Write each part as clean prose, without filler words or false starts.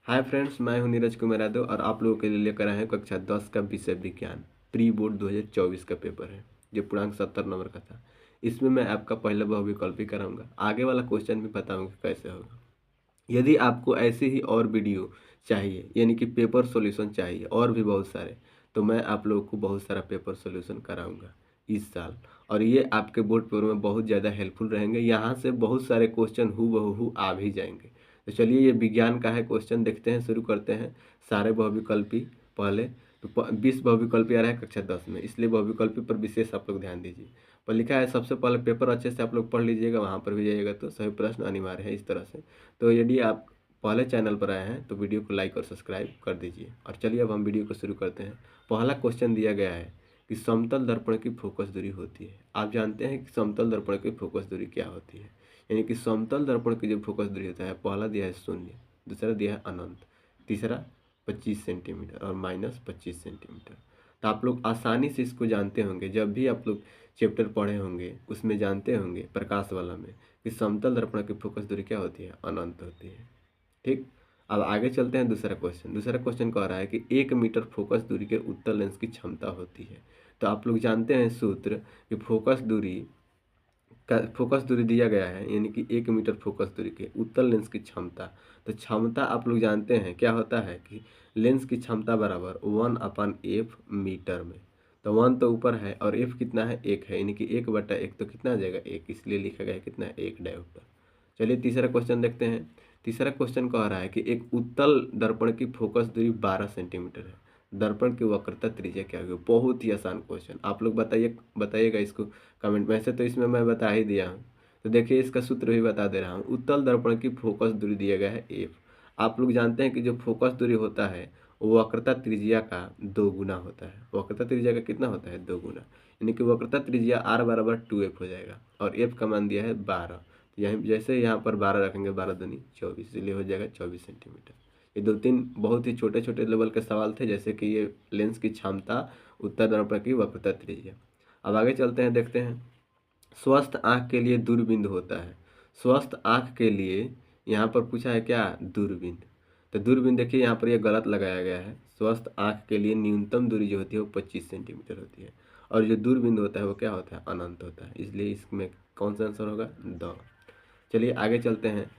Hi friends, मैं हूं नीरज कुमार यादव और आप लोगों के लिए लेकर आए हैं कक्षा 10 का विषय विज्ञान प्री बोर्ड 2024 का पेपर है जो पूर्णांक 70 नंबर का था। इसमें मैं आपका पहला बहुविकल्पी कराऊंगा, आगे वाला क्वेश्चन भी बताऊंगा कैसे होगा। यदि आपको ऐसे ही और वीडियो चाहिए यानी कि पेपर सॉल्यूशन चाहिए और भी बहुत सारे, तो मैं आप लोगों को बहुत सारा पेपर सॉल्यूशन कराऊंगा इस साल। और ये आपके बोर्ड पेपर में बहुत ज़्यादा हेल्पफुल रहेंगे। यहाँ से बहुत सारे क्वेश्चन हूबहू आ भी जाएंगे। तो चलिए, ये विज्ञान का है क्वेश्चन, देखते हैं, शुरू करते हैं। सारे बहुविकल्पी पहले तो 20 बहुविकल्पी आ रहा है कक्षा 10 में, इसलिए बहुविकल्पी पर विशेष आप लोग ध्यान दीजिए। पर लिखा है सबसे पहले पेपर अच्छे से आप लोग पढ़ लीजिएगा, वहाँ पर भी जाइएगा तो सभी प्रश्न अनिवार्य है इस तरह से। तो यदि आप पहले चैनल पर आए हैं तो वीडियो को लाइक और सब्सक्राइब कर दीजिए। और चलिए अब हम वीडियो को शुरू करते हैं। पहला क्वेश्चन दिया गया है कि समतल दर्पण की फोकस दूरी होती है। आप जानते हैं कि समतल दर्पण की फोकस दूरी क्या होती है, यानी कि समतल दर्पण की जो फोकस दूरी होता है, पहला दिया है 0, दूसरा दिया है अनंत, तीसरा 25 सेंटीमीटर और -25 सेंटीमीटर। तो आप लोग आसानी से इसको जानते होंगे, जब भी आप लोग चैप्टर पढ़े होंगे उसमें जानते होंगे प्रकाश वाला में कि समतल दर्पण की फोकस दूरी क्या होती है, अनंत होती है। ठीक, अब आगे चलते हैं। दूसरा क्वेश्चन कह रहा है कि 1 मीटर फोकस दूरी के उत्तल लेंस की क्षमता होती है। तो आप लोग जानते हैं सूत्र कि फोकस दूरी दिया गया है, यानी कि 1 मीटर फोकस दूरी के उत्तल लेंस की क्षमता। तो क्षमता आप लोग जानते हैं क्या होता है कि लेंस की क्षमता बराबर 1/f मीटर में। तो 1 तो ऊपर है और f कितना है, 1 है, यानी कि 1/1 तो कितना आ जाएगा, 1, इसलिए लिखा गया है कितना है, 1 डायोप्टर। चलिए तीसरा क्वेश्चन देखते हैं। तीसरा क्वेश्चन कह रहा है कि एक उत्तल दर्पण की फोकस दूरी 12 सेंटीमीटर है, दर्पण की वक्रता त्रिज्या क्या होगी। बहुत ही आसान क्वेश्चन, आप लोग बताइएगा इसको कमेंट में। ऐसे तो इसमें मैं बता ही दिया हूँ, तो देखिए इसका सूत्र भी बता दे रहा हूँ। उत्तल दर्पण की फोकस दूरी दिया गया है f। आप लोग जानते हैं कि जो फोकस दूरी होता है वो वक्रता त्रिज्या का 2 गुना होता है। वक्रता त्रिज्या का कितना होता है, 2 गुना, यानी कि वक्रता त्रिज्या r बराबर 2f हो जाएगा और f का मान दिया है 12। यहीं जैसे यहाँ पर 12 रखेंगे, 12 दूनी 24, इसलिए हो जाएगा 24 सेंटीमीटर। ये 2-3 बहुत ही छोटे छोटे लेवल के सवाल थे, जैसे कि ये लेंस की क्षमता, उत्तल दर्पण की वक्रता त्रिज्या। अब आगे चलते हैं, देखते हैं। स्वस्थ आँख के लिए दूरबीन होता है। स्वस्थ आँख के लिए यहाँ पर पूछा है क्या, दूरबीन। तो दूरबीन देखिए यहाँ पर ये गलत लगाया गया है। स्वस्थ आँख के लिए न्यूनतम दूरी जो होती है वो 25 सेंटीमीटर होती है, और जो दूरबीन होता है वो क्या होता है, अनंत होता है, इसलिए इसमें कौन सा आंसर होगा, द। चलिए आगे चलते हैं।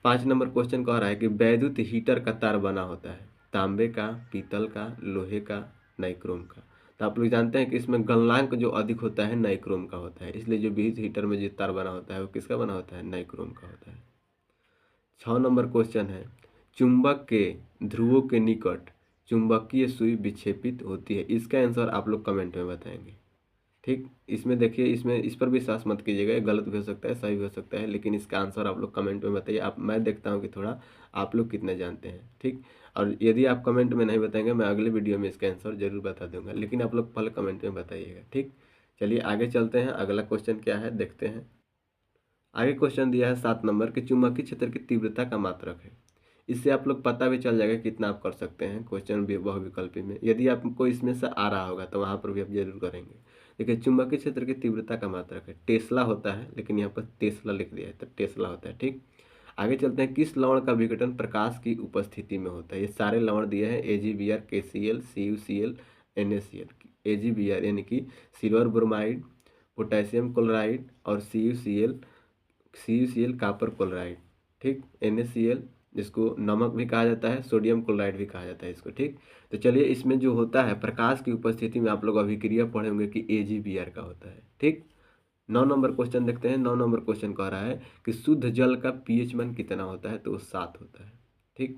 5 नंबर क्वेश्चन कह रहा है कि वैद्युत हीटर का तार बना होता है तांबे का, पीतल का, लोहे का, नाइक्रोम का। तो आप लोग जानते हैं कि इसमें गलनांक जो अधिक होता है नाइक्रोम का होता है, इसलिए जो विद्युत हीटर में जो तार बना होता है वो किसका बना होता है, नाइक्रोम का होता है। 6 नंबर क्वेश्चन है, चुंबक के ध्रुवों के निकट चुंबकीय सुई विक्षेपित होती है। इसका आंसर आप लोग कमेंट में बताएंगे। ठीक, इसमें देखिए, इसमें इस पर भी विश्वास मत कीजिएगा, ये गलत भी हो सकता है, सही भी हो सकता है, लेकिन इसका आंसर आप लोग कमेंट में बताइए। आप, मैं देखता हूँ कि थोड़ा आप लोग कितने जानते हैं। ठीक, और यदि आप कमेंट में नहीं बताएंगे, मैं अगले वीडियो में इसका आंसर जरूर बता दूंगा, लेकिन आप लोग पहले कमेंट में बताइएगा। ठीक, चलिए आगे चलते हैं। अगला क्वेश्चन क्या है, देखते हैं। आगे क्वेश्चन दिया है 7 नंबर कि चुंबकीय क्षेत्र की तीव्रता का मात्रक है। इससे आप लोग पता भी चल जाएगा कितना आप कर सकते हैं क्वेश्चन भी बहुविकल्पी में। यदि आपको इसमें से आ रहा होगा तो वहाँ पर भी आप जरूर करेंगे। देखिए, चुंबकीय क्षेत्र की तीव्रता का मात्रक है, टेस्ला होता है, लेकिन यहाँ पर टेस्ला लिख दिया है तो टेस्ला होता है। ठीक, आगे चलते हैं। किस लवण का विघटन प्रकाश की उपस्थिति में होता है। ये सारे लवण दिए हैं, AgBr, KCl, CuCl, NaCl। AgBr यानी कि सिल्वर ब्रोमाइड, पोटेशियम क्लोराइड, और CuCl कॉपर क्लोराइड। ठीक, NaCl जिसको नमक भी कहा जाता है, सोडियम क्लोराइड भी कहा जाता है इसको। ठीक, तो चलिए, इसमें जो होता है प्रकाश की उपस्थिति में, आप लोग अभिक्रिया पढ़े होंगे कि AgBr का होता है। ठीक, 9 नंबर क्वेश्चन देखते हैं। 9 नंबर क्वेश्चन कह रहा है कि शुद्ध जल का pH मान कितना होता है, तो वो 7 होता है। ठीक,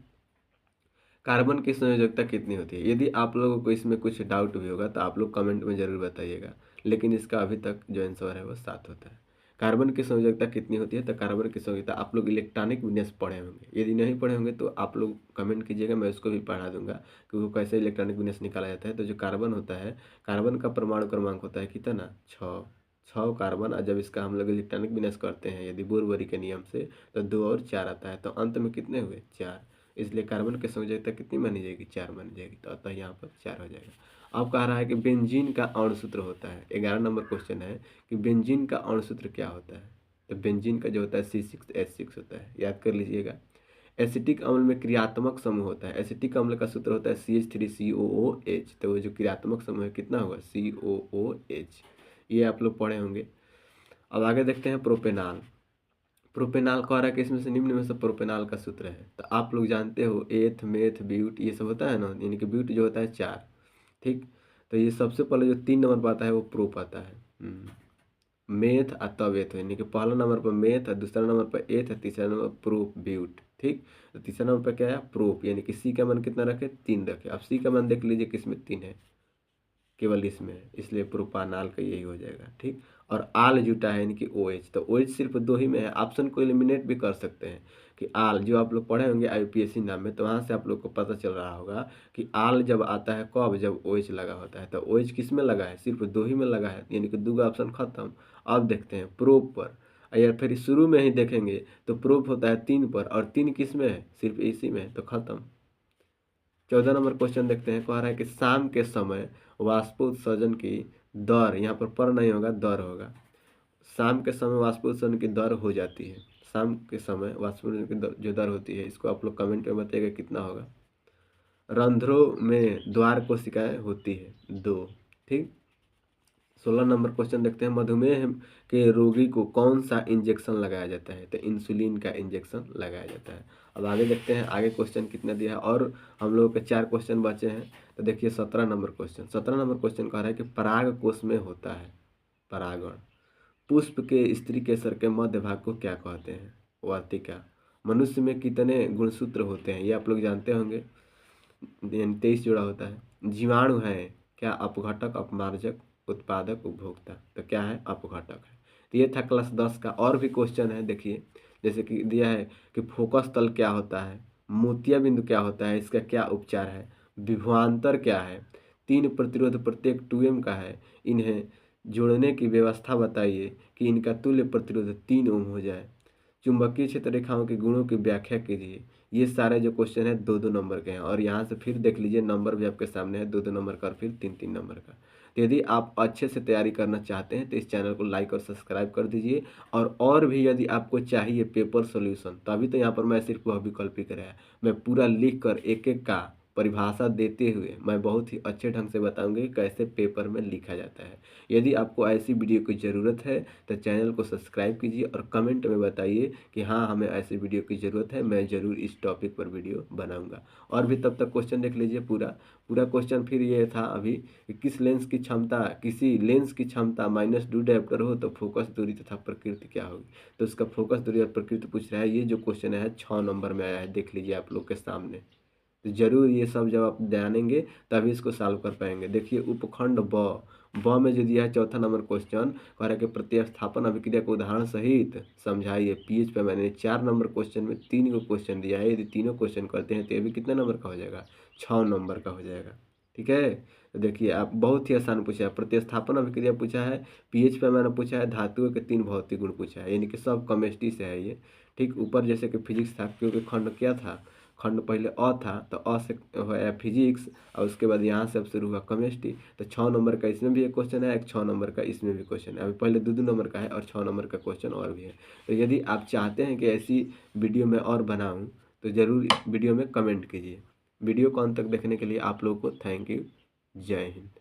कार्बन की संयोजकता कितनी होती है। यदि आप लोगों को इसमें कुछ डाउट भी होगा तो आप लोग कमेंट में जरूर बताइएगा, लेकिन इसका अभी तक जो आंसर है वो 7 होता है। कार्बन की संयोजकता कितनी होती है, तो कार्बन की संयोजकता आप लोग इलेक्ट्रॉनिक विन्यास पढ़े होंगे, यदि नहीं पढ़े होंगे तो आप लोग कमेंट कीजिएगा, मैं उसको भी पढ़ा दूंगा कि वो कैसे इलेक्ट्रॉनिक विन्यास निकाला जाता है। तो जो कार्बन होता है, कार्बन का परमाणु क्रमांक होता है कितना, 6 कार्बन, और जब इसका हम लोग इलेक्ट्रॉनिक विन्यास करते हैं यदि बोर-बोरी के नियम से, तो 2 और 4 आता है, तो अंत में कितने हुए, 4। इसलिए कार्बन की संयोजकता कितनी मानी जाएगी, 4 मानी जाएगी, तो अतः यहाँ पर 4 हो जाएगा। अब कह रहा है कि बेंजीन का अणुसूत्र होता है। 11 नंबर क्वेश्चन है कि बेंजीन का अणुसूत्र क्या होता है। तो बेंजीन का जो होता है C6H6 होता है, याद कर लीजिएगा। एसिटिक अम्ल में क्रियात्मक समूह होता है। एसिटिक अम्ल का सूत्र होता है CH3COOH। तो वो जो क्रियात्मक समूह है कितना होगा COOH। ये आप लोग पढ़े होंगे। अब आगे देखते हैं प्रोपेनाल। प्रोपेनाल कह रहा है कि इसमें से निम्न में से प्रोपेनाल का सूत्र है। तो आप लोग जानते हो एथ मेथ ब्यूट ये सब होता है ना, यानी कि ब्यूट जो होता है 4। ठीक, तो ये सबसे पहले जो 3 नंबर पर आता है वो प्रोप आता है। मेथ और तब एथ, यानी कि पहला नंबर पर मेथ और दूसरा नंबर पर एथ और तीसरा नंबर प्रोप ब्यूट। ठीक, तो तीसरा नंबर पर क्या है प्रोप, यानी कि सी का मान कितना रखे 3 रखे। अब सी का मान देख लीजिए किसमें 3 है, केवल इसमें है, इसलिए प्रोपानाल का यही हो जाएगा। ठीक, और आल जुटा है यानी कि OH। तो OH सिर्फ 2 ही में है। ऑप्शन को एलिमिनेट भी कर सकते हैं कि आल जो आप लोग पढ़े होंगे IUPAC नाम में, तो वहाँ से आप लोग को पता चल रहा होगा कि आल जब आता है कब, जब OH लगा होता है। तो OH किस में लगा है, सिर्फ 2 ही में लगा है, यानी कि 2 ऑप्शन खत्म। अब देखते हैं प्रोप पर, या फिर शुरू में ही देखेंगे तो प्रोप होता है 3 पर, और 3 किस में है, सिर्फ इसी में, तो खत्म। 14 नंबर क्वेश्चन देखते हैं। कह रहा है कि शाम के समय वाष्पोत्सर्जन की दर, यहाँ पर नहीं होगा दर होगा। शाम के समय वाष्पोत्सर्जन की दर हो जाती है। शाम के समय वाष्पोत्सर्जन की दर जो दर होती है, इसको आप लोग कमेंट में बताइएगा कितना होगा। रंध्रों में द्वार कोशिकाएं होती है 2। ठीक, 16 नंबर क्वेश्चन देखते हैं। मधुमेह के रोगी को कौन सा इंजेक्शन लगाया जाता है, तो इंसुलिन का इंजेक्शन लगाया जाता है। अब आगे देखते हैं आगे क्वेश्चन कितना दिया है, और हम लोगों के 4 क्वेश्चन बचे हैं। तो देखिए 17 नंबर क्वेश्चन। 17 नंबर क्वेश्चन कह रहा है कि पराग कोश में होता है परागण। पुष्प के स्त्री केसर के मध्य भाग को क्या कहते हैं, वार्तिका। मनुष्य में कितने गुणसूत्र होते हैं, ये आप लोग जानते होंगे, 23 जोड़ा होता है। जीवाणु है क्या, अपघटक अपमार्जक उत्पादक उपभोक्ता, तो क्या है अपघटक है। तो ये था क्लास 10 का। और भी क्वेश्चन है देखिए, जैसे कि दिया है कि फोकस तल क्या होता है, मोतिया बिंदु क्या होता है, इसका क्या उपचार है, विभवांतर क्या है, 3 प्रतिरोध प्रत्येक 2M का है, इन्हें जोड़ने की व्यवस्था बताइए कि इनका तुल्य प्रतिरोध 3 ओम हो जाए, चुंबकीय क्षेत्र रेखाओं के गुणों की व्याख्या कीजिए। ये सारे जो क्वेश्चन है 2-2 नंबर के हैं, और यहाँ से फिर देख लीजिए नंबर भी आपके सामने है 2-2 नंबर का और फिर 3-3 नंबर का। तो यदि आप अच्छे से तैयारी करना चाहते हैं तो इस चैनल को लाइक और सब्सक्राइब कर दीजिए। और भी यदि आपको चाहिए पेपर सोल्यूशन, तभी तो यहाँ पर मैं सिर्फ वह विकल्प ही कराया, मैं पूरा लिख कर एक एक का परिभाषा देते हुए मैं बहुत ही अच्छे ढंग से बताऊंगी कैसे पेपर में लिखा जाता है। यदि आपको ऐसी वीडियो की ज़रूरत है तो चैनल को सब्सक्राइब कीजिए और कमेंट में बताइए कि हाँ हमें ऐसी वीडियो की ज़रूरत है, मैं ज़रूर इस टॉपिक पर वीडियो बनाऊंगा। और भी तब तक क्वेश्चन देख लीजिए पूरा पूरा क्वेश्चन। फिर ये था अभी कि किस लेंस की क्षमता, किसी लेंस की क्षमता माइनस डू डायोप्टर हो तो फोकस दूरी तथा प्रकृति क्या होगी। तो उसका फोकस दूरी और प्रकृति पूछ रहा है। ये जो क्वेश्चन है 6 नंबर में आया है, देख लीजिए आप लोग के सामने। तो जरूर ये सब जब आप जानेंगे तभी इसको सॉल्व कर पाएंगे। देखिए उपखंड ब में जो दिया है 4था नंबर क्वेश्चन, कह रहा है कि प्रतिस्थापन अभिक्रिया को उदाहरण सहित समझाइए। पीएच पे मैंने 4 नंबर क्वेश्चन में 3 को क्वेश्चन दिया है, यदि तीनों क्वेश्चन करते हैं तो ये भी कितने नंबर का हो जाएगा, 6 नंबर का हो जाएगा। ठीक है, तो देखिए आप बहुत ही आसान पूछा है, प्रतिस्थापन अभिक्रिया पूछा है, पीएच पे मैंने पूछा है, धातुओं के 3 भौतिक गुण पूछा है, यानी कि सब केमिस्ट्री से है ये। ठीक, ऊपर जैसे कि फिजिक्स था, क्योंकि खंड क्या था, खंड पहले अ था तो अ से है फिजिक्स, और उसके बाद यहाँ से अब शुरू हुआ केमिस्ट्री। तो 6 नंबर का इसमें भी एक क्वेश्चन है, एक 6 नंबर का इसमें भी क्वेश्चन है। अभी पहले 2-2 नंबर का है और 6 नंबर का क्वेश्चन और भी है। तो यदि आप चाहते हैं कि ऐसी वीडियो मैं और बनाऊँ तो ज़रूर वीडियो में कमेंट कीजिए। वीडियो को अंत तक देखने के लिए आप लोगों को थैंक यू। जय हिंद।